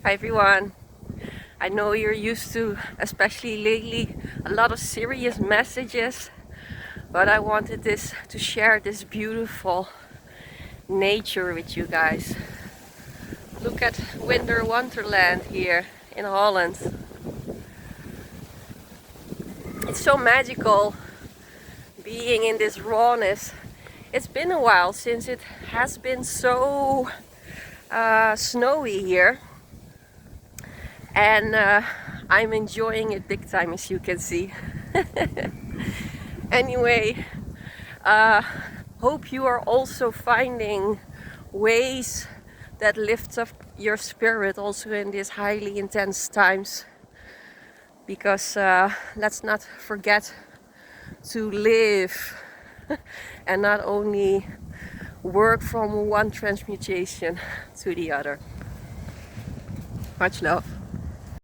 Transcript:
Hi everyone. I know you're used to, especially lately, a lot of serious messages, but I wanted to share this beautiful nature with you guys. Look at Winter Wonderland here in Holland. It's so magical being in this rawness. It's been a while since it has been so snowy here, and I'm enjoying it big time, as you can see. Anyway, uh, hope you are also finding ways that lift up your spirit also in these highly intense times, because let's not forget to live and not only work from one transmutation to the other. Much love.